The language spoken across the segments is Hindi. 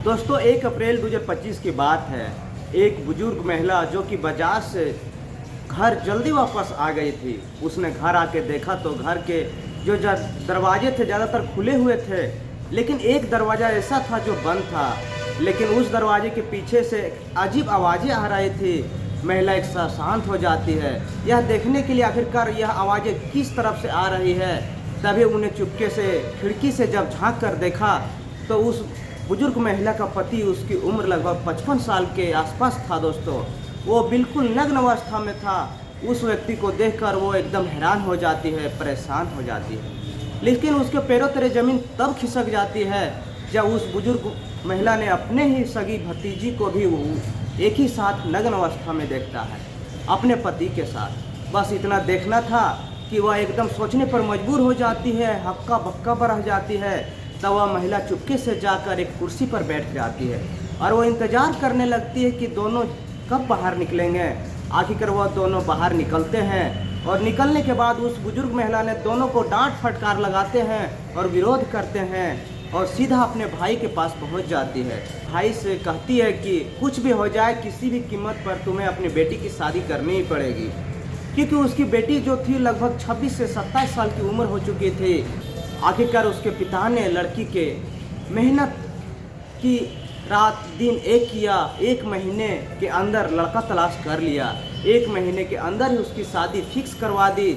दोस्तों 1 अप्रैल 2025 की बात है। एक बुजुर्ग महिला जो कि बाजार से घर जल्दी वापस आ गई थी, उसने घर आके देखा तो घर के जो दरवाजे थे ज़्यादातर खुले हुए थे, लेकिन एक दरवाज़ा ऐसा था जो बंद था। लेकिन उस दरवाजे के पीछे से अजीब आवाज़ें आ रही थी। महिला एक साथ शांत हो जाती है, यह देखने के लिए आखिरकार यह आवाज़ें किस तरफ से आ रही है। तभी उन्हें चुपके से खिड़की से जब झांक कर देखा तो उस बुजुर्ग महिला का पति, उसकी उम्र लगभग 55 साल के आसपास था दोस्तों, वो बिल्कुल नग्न अवस्था में था। उस व्यक्ति को देखकर वो एकदम हैरान हो जाती है, परेशान हो जाती है। लेकिन उसके पैरों तले ज़मीन तब खिसक जाती है जब उस बुजुर्ग महिला ने अपने ही सगी भतीजी को भी एक ही साथ नग्न अवस्था में देखता है, अपने पति के साथ। बस इतना देखना था कि वह एकदम सोचने पर मजबूर हो जाती है, हक्का बक्का पर रह जाती है। तब वह महिला चुपके से जाकर एक कुर्सी पर बैठ जाती है और वो इंतज़ार करने लगती है कि दोनों कब बाहर निकलेंगे। आखिरकार वह दोनों बाहर निकलते हैं और निकलने के बाद उस बुजुर्ग महिला ने दोनों को डांट फटकार लगाते हैं और विरोध करते हैं और सीधा अपने भाई के पास पहुंच जाती है। भाई से कहती है कि कुछ भी हो जाए, किसी भी कीमत पर तुम्हें अपनी बेटी की शादी करनी ही पड़ेगी, क्योंकि उसकी बेटी जो थी लगभग 26 से 27 साल की उम्र हो चुकी थी। आखिरकार उसके पिता ने लड़की के मेहनत की रात दिन एक किया, 1 महीने के अंदर लड़का तलाश कर लिया, 1 महीने के अंदर ही उसकी शादी फिक्स करवा दी।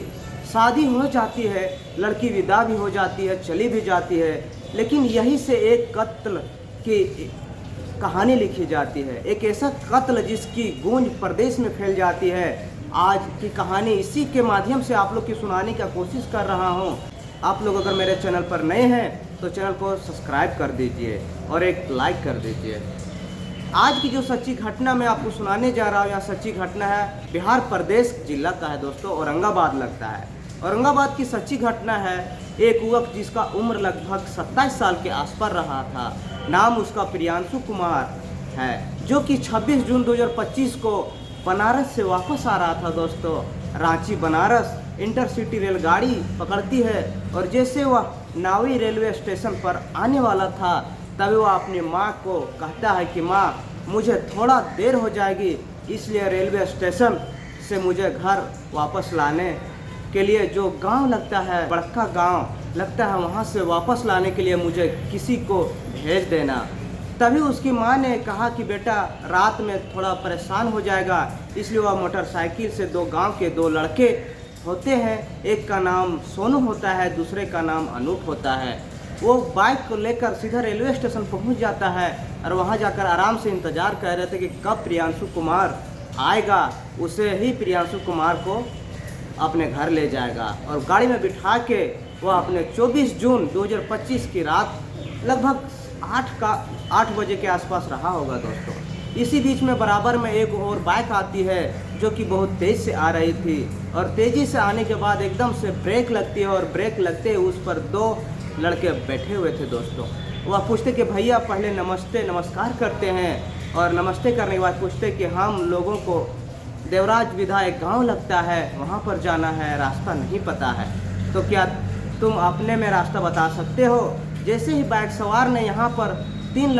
शादी हो जाती है, लड़की विदा भी हो जाती है, चली भी जाती है। लेकिन यहीं से एक कत्ल की कहानी लिखी जाती है, एक ऐसा कत्ल जिसकी गूंज प्रदेश में फैल जाती है। आज की कहानी इसी के माध्यम से आप लोग की सुनाने का कोशिश कर रहा हूँ। आप लोग अगर मेरे चैनल पर नए हैं तो चैनल को सब्सक्राइब कर दीजिए और एक लाइक कर दीजिए। आज की जो सच्ची घटना मैं आपको सुनाने जा रहा हूँ, यह सच्ची घटना है बिहार प्रदेश जिला का है दोस्तों, औरंगाबाद लगता है। औरंगाबाद की सच्ची घटना है। एक युवक जिसका उम्र लगभग 27 साल के आसपास रहा था, नाम उसका प्रियांशु कुमार है, जो कि 26 जून 2025 को बनारस से वापस आ रहा था दोस्तों। रांची बनारस इंटरसिटी रेलगाड़ी पकड़ती है और जैसे वह नावी रेलवे स्टेशन पर आने वाला था तभी वह अपनी माँ को कहता है कि माँ, मुझे थोड़ा देर हो जाएगी, इसलिए रेलवे स्टेशन से मुझे घर वापस लाने के लिए, जो गांव लगता है, बड़का गांव लगता है, वहाँ से वापस लाने के लिए मुझे किसी को भेज देना। तभी उसकी माँ ने कहा कि बेटा रात में थोड़ा परेशान हो जाएगा, इसलिए वह मोटरसाइकिल से गांव के 2 लड़के होते हैं, एक का नाम सोनू होता है, दूसरे का नाम अनूप होता है। वो बाइक को लेकर सीधा रेलवे स्टेशन पहुंच जाता है और वहां जाकर आराम से इंतज़ार कर रहे थे कि कब प्रियांशु कुमार आएगा, उसे ही प्रियांशु कुमार को अपने घर ले जाएगा। और गाड़ी में बिठा के वह अपने 24 जून 2025 की रात लगभग 8 बजे के आसपास रहा होगा दोस्तों। इसी बीच में बराबर में एक और बाइक आती है जो कि बहुत तेज़ से आ रही थी और तेज़ी से आने के बाद एकदम से ब्रेक लगती है और ब्रेक लगते ही उस पर 2 लड़के बैठे हुए थे दोस्तों। वह पूछते कि भैया पहले नमस्कार करते हैं और नमस्ते करने के बाद पूछते कि हम लोगों को देवराज विधा एक गाँव लगता है, वहाँ पर जाना है, रास्ता नहीं पता है, तो क्या तुम अपने में रास्ता बता सकते हो। जैसे ही बाइक सवार ने यहाँ पर 3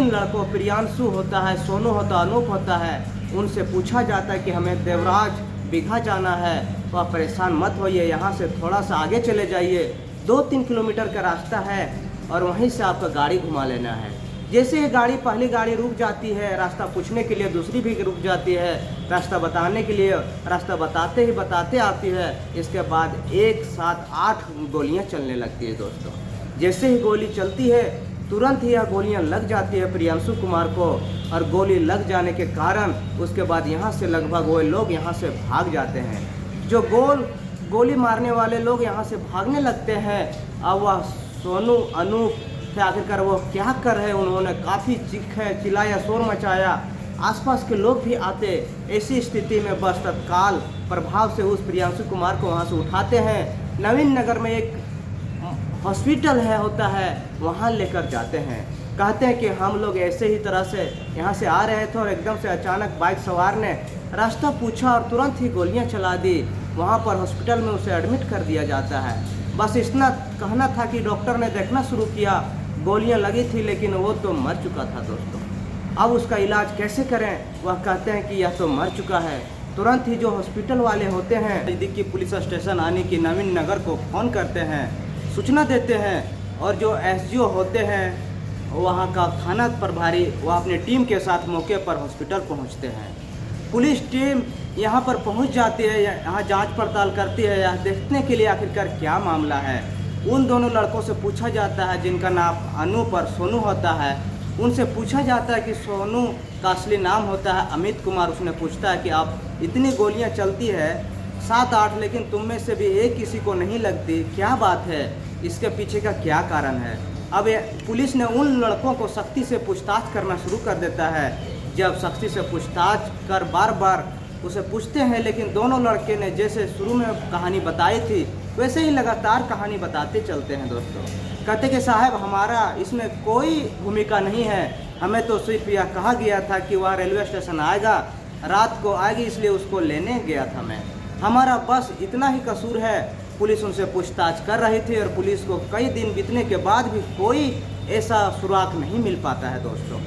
लड़कों प्रियांशु होता है, सोनू होता है, अनूप होता है, उनसे पूछा जाता है कि हमें देवराज बिघा जाना है, तो आप परेशान मत होइए, यहाँ से थोड़ा सा आगे चले जाइए, 2-3 किलोमीटर का रास्ता है और वहीं से आपका गाड़ी घुमा लेना है। जैसे ही पहली गाड़ी रुक जाती है, रास्ता पूछने के लिए दूसरी भी रुक जाती है, रास्ता बताने के लिए, रास्ता बताते आती है। इसके बाद एक साथ 8 गोलियां चलने लगती है दोस्तों। जैसे ही गोली चलती है तुरंत ही यह गोलियां लग जाती है प्रियांशु कुमार को और गोली लग जाने के कारण उसके बाद यहाँ से लगभग वो लोग यहाँ से भाग जाते हैं। जो गोली मारने वाले लोग यहाँ से भागने लगते हैं। अब वह सोनू अनूप थे, आखिरकार वो क्या कर रहे, उन्होंने काफ़ी चिल्लाया, शोर मचाया, आसपास के लोग भी आते। ऐसी स्थिति में बस तत्काल प्रभाव से उस प्रियांशु कुमार को वहाँ से उठाते हैं, नवीन नगर में एक हॉस्पिटल होता है, वहाँ लेकर जाते हैं। कहते हैं कि हम लोग ऐसे ही तरह से यहाँ से आ रहे थे और एकदम से अचानक बाइक सवार ने रास्ता पूछा और तुरंत ही गोलियाँ चला दी। वहाँ पर हॉस्पिटल में उसे एडमिट कर दिया जाता है। बस इतना कहना था कि डॉक्टर ने देखना शुरू किया, गोलियां लगी थी, लेकिन वो तो मर चुका था दोस्तों। अब उसका इलाज कैसे करें, वह कहते हैं कि यह तो मर चुका है। तुरंत ही जो हॉस्पिटल वाले होते हैं नज़दीकी पुलिस स्टेशन आने की नवीन नगर को फ़ोन करते हैं, सूचना देते हैं, और जो एसडीओ होते हैं वहाँ का थाना प्रभारी वह अपनी टीम के साथ मौके पर हॉस्पिटल पहुँचते हैं। पुलिस टीम यहाँ पर पहुँच जाती है, यहाँ जांच पड़ताल करती है, यह देखने के लिए आखिरकार क्या मामला है। उन दोनों लड़कों से पूछा जाता है जिनका नाम अनूप और सोनू होता है। उनसे पूछा जाता है कि सोनू का असली नाम होता है अमित कुमार। उसने पूछता है कि आप इतनी गोलियां चलती है 7-8, लेकिन तुम में से भी एक किसी को नहीं लगती, क्या बात है, इसके पीछे का क्या कारण है। अब पुलिस ने उन लड़कों को सख्ती से पूछताछ करना शुरू कर देता है। जब सख्ती से पूछताछ कर बार बार उसे पूछते हैं, लेकिन दोनों लड़के ने जैसे शुरू में कहानी बताई थी वैसे ही लगातार कहानी बताते चलते हैं दोस्तों। कहते कि साहब हमारा इसमें कोई भूमिका नहीं है, हमें तो सिर्फ यह कहा गया था कि वह रेलवे स्टेशन आएगा, रात को आएगी, इसलिए उसको लेने गया था मैं, हमारा बस इतना ही कसूर है। पुलिस उनसे पूछताछ कर रही थी और पुलिस को कई दिन बीतने के बाद भी कोई ऐसा सुराग नहीं मिल पाता है दोस्तों।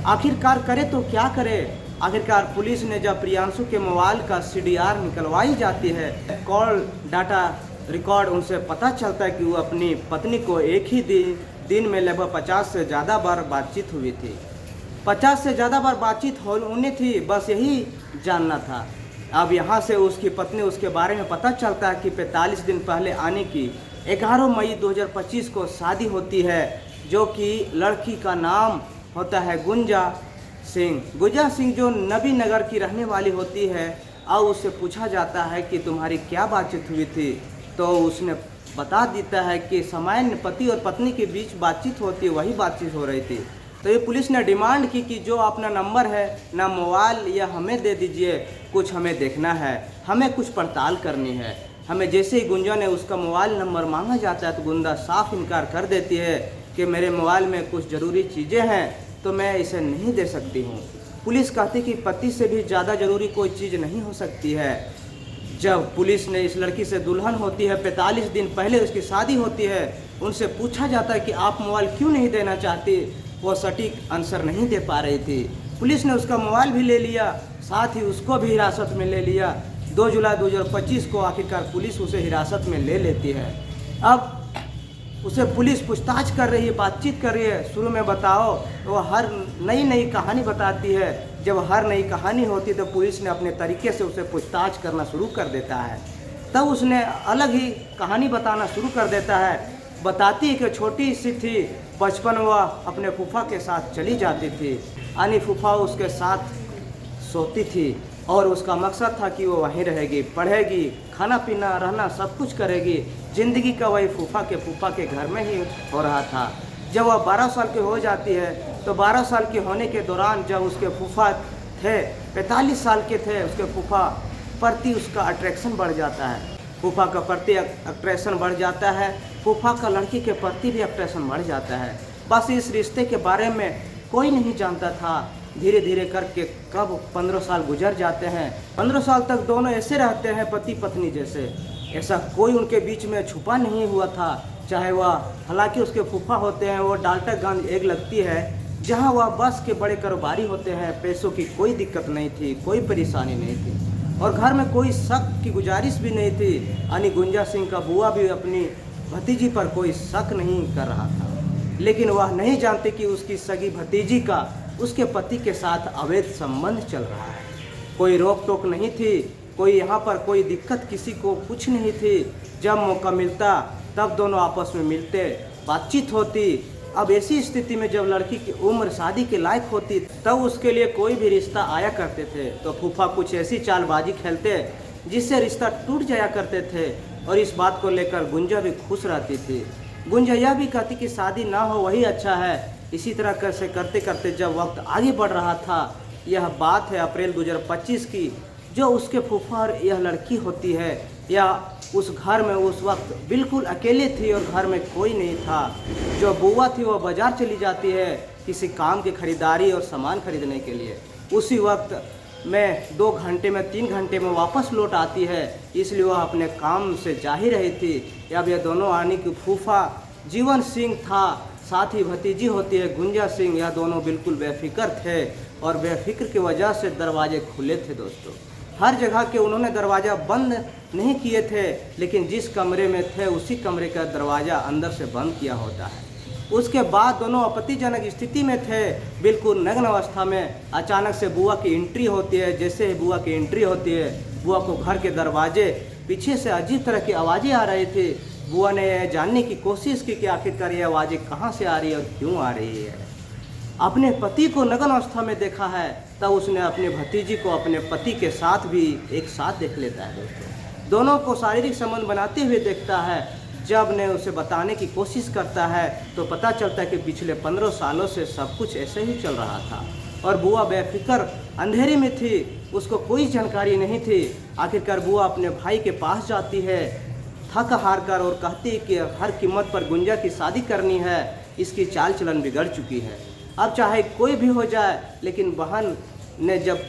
आखिरकार करे तो क्या करे। आखिरकार पुलिस ने जब प्रियांशु के मोबाइल का CDR निकलवाई जाती है, कॉल डाटा रिकॉर्ड, उनसे पता चलता है कि वो अपनी पत्नी को एक ही दिन में लगभग 50 से ज़्यादा बार बातचीत हुई थी। 50 से ज़्यादा बार बातचीत होनी थी, बस यही जानना था। अब यहाँ से उसकी पत्नी उसके बारे में पता चलता है कि 45 दिन पहले आने की 11 मई 2025 को शादी होती है, जो कि लड़की का नाम होता है गुंजा सिंह। गुंजा सिंह जो नबी नगर की रहने वाली होती है। और उससे पूछा जाता है कि तुम्हारी क्या बातचीत हुई थी, तो उसने बता देता है कि सामान्य पति और पत्नी के बीच बातचीत होती है, वही बातचीत हो रही थी। तो ये पुलिस ने डिमांड की कि जो अपना नंबर है ना मोबाइल या हमें दे दीजिए, कुछ हमें देखना है, हमें कुछ पड़ताल करनी है। हमें जैसे ही गुंजा ने उसका मोबाइल नंबर मांगा जाता है तो गुंजा साफ इनकार कर देती है कि मेरे मोबाइल में कुछ ज़रूरी चीज़ें हैं तो मैं इसे नहीं दे सकती हूँ। पुलिस कहती कि पति से भी ज़्यादा ज़रूरी कोई चीज़ नहीं हो सकती है। जब पुलिस ने इस लड़की से दुल्हन होती है, 45 दिन पहले उसकी शादी होती है, उनसे पूछा जाता है कि आप मोबाइल क्यों नहीं देना चाहती, वो सटीक आंसर नहीं दे पा रही थी। पुलिस ने उसका मोबाइल भी ले लिया, साथ ही उसको भी हिरासत में ले लिया। 2 जुलाई 2025 को आखिरकार पुलिस उसे हिरासत में ले लेती है। अब उसे पुलिस पूछताछ कर रही है, बातचीत कर रही है। शुरू में बताओ वो हर नई कहानी बताती है। जब हर नई कहानी होती है तो पुलिस ने अपने तरीके से उसे पूछताछ करना शुरू कर देता है। तब उसने अलग ही कहानी बताना शुरू कर देता है। बताती है कि छोटी सी थी, बचपन वह अपने फूफा के साथ चली जाती थी, यानी फूफा उसके साथ सोती थी और उसका मकसद था कि वो वहीं रहेगी, पढ़ेगी, खाना पीना रहना सब कुछ करेगी। ज़िंदगी का वही फूफा के घर में ही हो रहा था। जब वह 12 साल की हो जाती है तो 12 साल के होने के दौरान जब उसके फूफा थे 45 साल के थे, उसके फूफा प्रति उसका अट्रैक्शन बढ़ जाता है। फूफा का प्रति अट्रैक्शन बढ़ जाता है, फूफा का लड़की के प्रति भी अट्रैक्शन बढ़ जाता है। बस इस रिश्ते के बारे में कोई नहीं जानता था। धीरे धीरे करके कब 15 साल गुजर जाते हैं। 15 साल तक दोनों ऐसे रहते हैं पति पत्नी जैसे, ऐसा कोई उनके बीच में छुपा नहीं हुआ था। चाहे वह, हालांकि उसके फूफा होते हैं, वो डाल्टनगंज एक लगती है जहां वह बस के बड़े कारोबारी होते हैं। पैसों की कोई दिक्कत नहीं थी, कोई परेशानी नहीं थी और घर में कोई शक की गुजारिश भी नहीं थी। यानी गुंजा सिंह का बुआ भी अपनी भतीजी पर कोई शक नहीं कर रहा था, लेकिन वह नहीं जानते कि उसकी सगी भतीजी का उसके पति के साथ अवैध संबंध चल रहा है। कोई रोक टोक नहीं थी, कोई यहाँ पर कोई दिक्कत किसी को कुछ नहीं थी। जब मौका मिलता तब दोनों आपस में मिलते, बातचीत होती। अब ऐसी स्थिति में जब लड़की की उम्र शादी के लायक होती तब उसके लिए कोई भी रिश्ता आया करते थे तो फूफा कुछ ऐसी चालबाजी खेलते जिससे रिश्ता टूट जाया करते थे। और इस बात को लेकर गुंजा भी खुश रहती थी। गुंजा यह भी कहती कि शादी ना हो वही अच्छा है। इसी तरह कैसे करते करते जब वक्त आगे बढ़ रहा था, यह बात है अप्रैल 2025 की, जो उसके फूफा और यह लड़की होती है, या उस घर में उस वक्त बिल्कुल अकेले थी और घर में कोई नहीं था। जो बुआ थी वह बाज़ार चली जाती है किसी काम की खरीदारी और सामान खरीदने के लिए। उसी वक्त में 2 घंटे में 3 घंटे में वापस लौट आती है, इसलिए वह अपने काम से जा ही रही थी। अब यह दोनों आने की फूफा जीवन सिंह था, साथ ही भतीजी होती है गुंजा सिंह, यह दोनों बिल्कुल बेफिक्र थे और बेफिक्र की वजह से दरवाजे खुले थे दोस्तों। हर जगह के उन्होंने दरवाज़ा बंद नहीं किए थे, लेकिन जिस कमरे में थे उसी कमरे का दरवाज़ा अंदर से बंद किया होता है। उसके बाद दोनों आपत्तिजनक स्थिति में थे, बिल्कुल नग्न अवस्था में। अचानक से बुआ की एंट्री होती है। जैसे ही बुआ की एंट्री होती है, बुआ को घर के दरवाजे पीछे से अजीब तरह की आवाज़ें आ रही थी। बुआ ने यह जानने की कोशिश की कि आखिरकार ये आवाज़ें कहाँ से आ रही है और क्यों आ रही है। अपने पति को नग्न अवस्था में देखा है, तब उसने अपने भतीजी को अपने पति के साथ भी एक साथ देख लेता है दोस्तों। दोनों को शारीरिक संबंध बनाते हुए देखता है। जब ने उसे बताने की कोशिश करता है तो पता चलता है कि पिछले 15 सालों से सब कुछ ऐसे ही चल रहा था और बुआ बेफिक्र अंधेरे में थी, उसको कोई जानकारी नहीं थी। आखिरकार बुआ अपने भाई के पास जाती है थक हार कर और कहती है कि हर कीमत पर गुंजा की शादी करनी है, इसकी चाल चलन बिगड़ चुकी है। अब चाहे कोई भी हो जाए, लेकिन बहन ने जब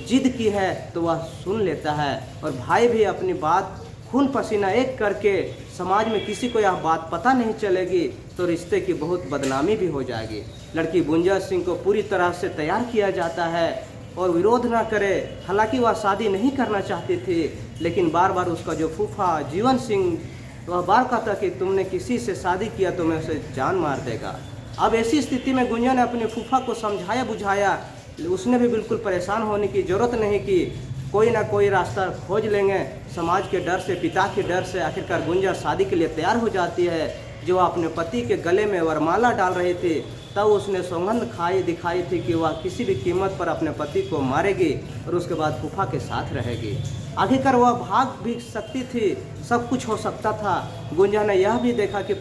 जिद की है तो वह सुन लेता है और भाई भी अपनी बात खून पसीना एक करके, समाज में किसी को यह बात पता नहीं चलेगी तो रिश्ते की बहुत बदनामी भी हो जाएगी। लड़की गुंजा सिंह को पूरी तरह से तैयार किया जाता है और विरोध ना करे। हालांकि वह शादी नहीं करना चाहती थी, लेकिन बार बार उसका जो फूफा जीवन सिंह, वह बार कहता कि तुमने किसी से शादी किया तो मैं उसे जान मार देगा। अब ऐसी स्थिति में गुंजा ने अपने फूफा को समझाया बुझाया, उसने भी बिल्कुल परेशान होने की ज़रूरत नहीं की। कोई ना कोई रास्ता खोज लेंगे। समाज के डर से, पिता के डर से आखिरकार गुंजा शादी के लिए तैयार हो जाती है। जो अपने पति के गले में वरमाला डाल रही थी, तब उसने सौगंध दिखाई थी कि वह किसी भी कीमत पर अपने पति को मारेगी और उसके बाद फूफा के साथ रहेगी। आखिरकार वह भाग भी सकती थी, सब कुछ हो सकता था। गुंजा ने यह भी देखा कि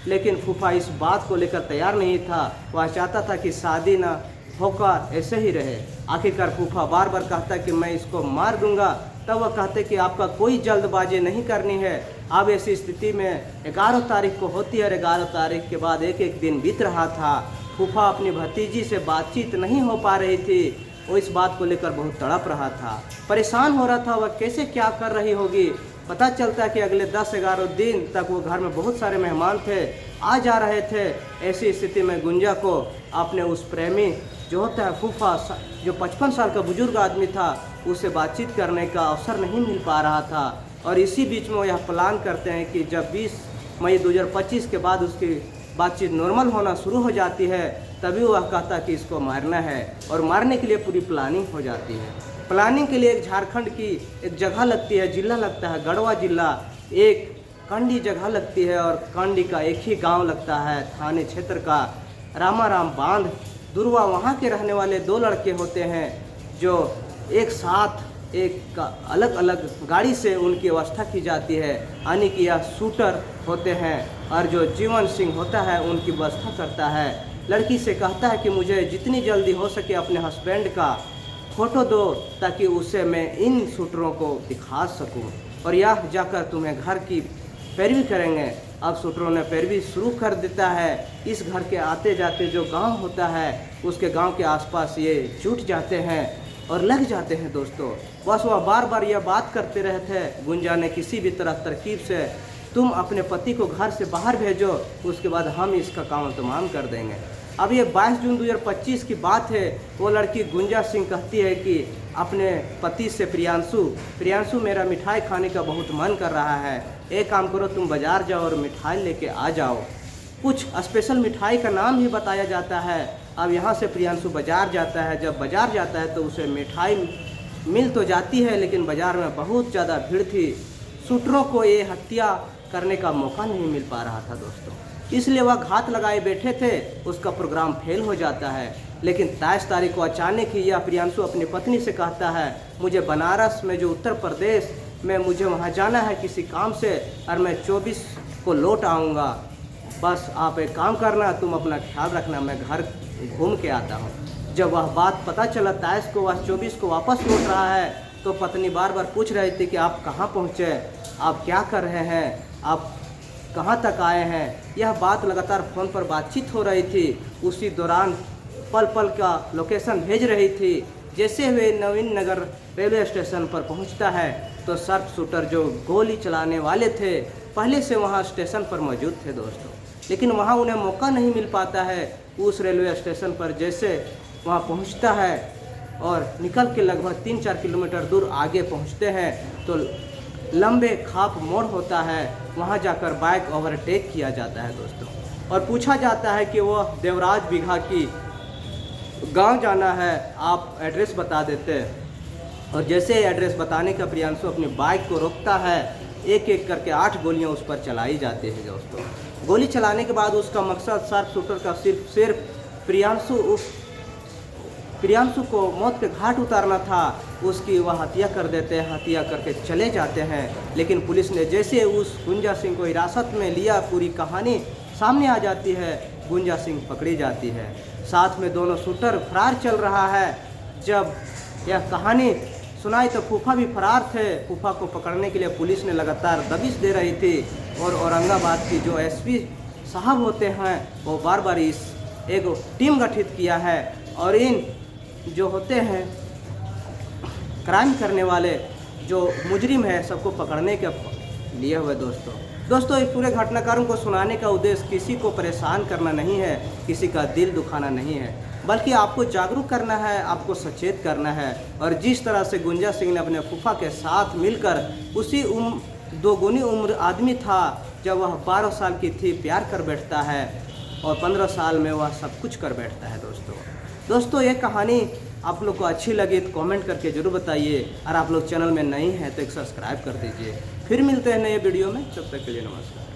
लेकिन फूफा इस बात को लेकर तैयार नहीं था। वह चाहता था कि शादी ना होकर ऐसे ही रहे। आखिरकार फूफा बार बार कहता कि मैं इसको मार दूंगा, तब वह कहते कि आपका कोई जल्दबाजी नहीं करनी है। अब ऐसी स्थिति में 11 तारीख को होती है और 11 तारीख के बाद एक एक दिन बीत रहा था। फूफा अपनी भतीजी से बातचीत नहीं हो पा रही थी, वो इस बात को लेकर बहुत तड़प रहा था, परेशान हो रहा था वह कैसे क्या कर रही होगी। पता चलता है कि अगले 10-11 दिन तक वो घर में बहुत सारे मेहमान थे, आ जा रहे थे। ऐसी स्थिति में गुंजा को अपने उस प्रेमी जो होता है फूफा, जो 55 साल का बुजुर्ग आदमी था, उससे बातचीत करने का अवसर नहीं मिल पा रहा था। और इसी बीच में वो यह प्लान करते हैं कि जब 20 मई 2025 के बाद उसकी बातचीत नॉर्मल होना शुरू हो जाती है, तभी वह कहता कि इसको मारना है और मारने के लिए पूरी प्लानिंग हो जाती है। प्लानिंग के लिए एक झारखंड की एक जगह लगती है, जिला लगता है गढ़वा जिला, एक कंडी जगह लगती है और कंडी का एक ही गांव लगता है थाने क्षेत्र का रामाराम बांध दुर्वा। वहाँ के रहने वाले 2 लड़के होते हैं जो एक साथ एक अलग अलग गाड़ी से उनकी व्यवस्था की जाती है, यानी कि यह शूटर होते हैं और जो जीवन सिंह होता है उनकी व्यवस्था करता है। लड़की से कहता है कि मुझे जितनी जल्दी हो सके अपने हस्बैंड का फ़ोटो दो ताकि उसे मैं इन शूटरों को दिखा सकूं और यह जाकर तुम्हें घर की पैरवी करेंगे। अब शूटरों ने पैरवी शुरू कर देता है। इस घर के आते जाते जो गांव होता है, उसके गांव के आसपास ये जुट जाते हैं और लग जाते हैं दोस्तों। बस वह बार बार यह बात करते रहते। गुंजा ने किसी भी तरह तरकीब से तुम अपने पति को घर से बाहर भेजो, उसके बाद हम इसका काम तमाम कर देंगे। अब ये 22 जून 2025 की बात है। वो लड़की गुंजा सिंह कहती है कि अपने पति से प्रियांशु मेरा मिठाई खाने का बहुत मन कर रहा है, एक काम करो तुम बाज़ार जाओ और मिठाई लेके आ जाओ। कुछ स्पेशल मिठाई का नाम भी बताया जाता है। अब यहाँ से प्रियांशु बाज़ार जाता है। जब बाज़ार जाता है तो उसे मिठाई मिल तो जाती है, लेकिन बाज़ार में बहुत ज़्यादा भीड़ थी। शूटरों को ये हत्या करने का मौका नहीं मिल पा रहा था दोस्तों, इसलिए वह घात लगाए बैठे थे। उसका प्रोग्राम फेल हो जाता है। लेकिन 23 तारीख को अचानक ही यह प्रियांशु अपनी पत्नी से कहता है मुझे बनारस में जो उत्तर प्रदेश में मुझे वहाँ जाना है किसी काम से और मैं 24 को लौट आऊँगा। बस आप एक काम करना, तुम अपना ख्याल रखना, मैं घर घूम के आता हूँ। जब वह बात पता चला 23 को वह 24 को वापस लौट रहा है तो पत्नी बार बार पूछ रही थी कि आप कहाँ पहुँचे, आप क्या कर रहे हैं, आप कहाँ तक आए हैं। यह बात लगातार फ़ोन पर बातचीत हो रही थी। उसी दौरान पल पल का लोकेशन भेज रही थी। जैसे वे नवीन नगर रेलवे स्टेशन पर पहुंचता है तो शार्प शूटर जो गोली चलाने वाले थे पहले से वहां स्टेशन पर मौजूद थे दोस्तों। लेकिन वहाँ उन्हें मौका नहीं मिल पाता है। उस रेलवे स्टेशन पर जैसे वहाँ पहुँचता है और निकल के लगभग 3-4 किलोमीटर दूर आगे पहुँचते हैं तो लंबे खाप मोड़ होता है, वहाँ जाकर बाइक ओवरटेक किया जाता है दोस्तों, और पूछा जाता है कि वह देवराज बिघा की गांव जाना है, आप एड्रेस बता देते हैं। और जैसे एड्रेस बताने का प्रियांशु अपनी बाइक को रोकता है, एक एक करके 8 गोलियां उस पर चलाई जाती है दोस्तों। गोली चलाने के बाद उसका मकसद शार्प शूटर का सिर्फ प्रियांशु को मौत के घाट उतारना था। उसकी वह हत्या कर देते हैं, हत्या करके चले जाते हैं। लेकिन पुलिस ने जैसे उस गुंजा सिंह को हिरासत में लिया, पूरी कहानी सामने आ जाती है, गुंजा सिंह पकड़ी जाती है, साथ में दोनों शूटर फरार चल रहा है। जब यह कहानी सुनाई तो फूफा भी फरार थे। फूफा को पकड़ने के लिए पुलिस ने लगातार दबिश दे रही थी और औरंगाबाद की जो एसपी साहब होते हैं वो बार बार इस एक टीम गठित किया है और इन जो होते हैं क्राइम करने वाले जो मुजरिम है सबको पकड़ने के लिए हुए दोस्तों इस पूरे घटनाक्रम को सुनाने का उद्देश्य किसी को परेशान करना नहीं है, किसी का दिल दुखाना नहीं है, बल्कि आपको जागरूक करना है, आपको सचेत करना है। और जिस तरह से गुंजा सिंह ने अपने फूफा के साथ मिलकर उसी दोगुनी उम्र आदमी था, जब वह 12 साल की थी, प्यार कर बैठता है और 15 साल में वह सब कुछ कर बैठता है दोस्तों ये कहानी आप लोग को अच्छी लगी तो कमेंट करके ज़रूर बताइए, और आप लोग चैनल में नए हैं तो एक सब्सक्राइब कर दीजिए। फिर मिलते हैं नए वीडियो में, तब तक के लिए नमस्कार।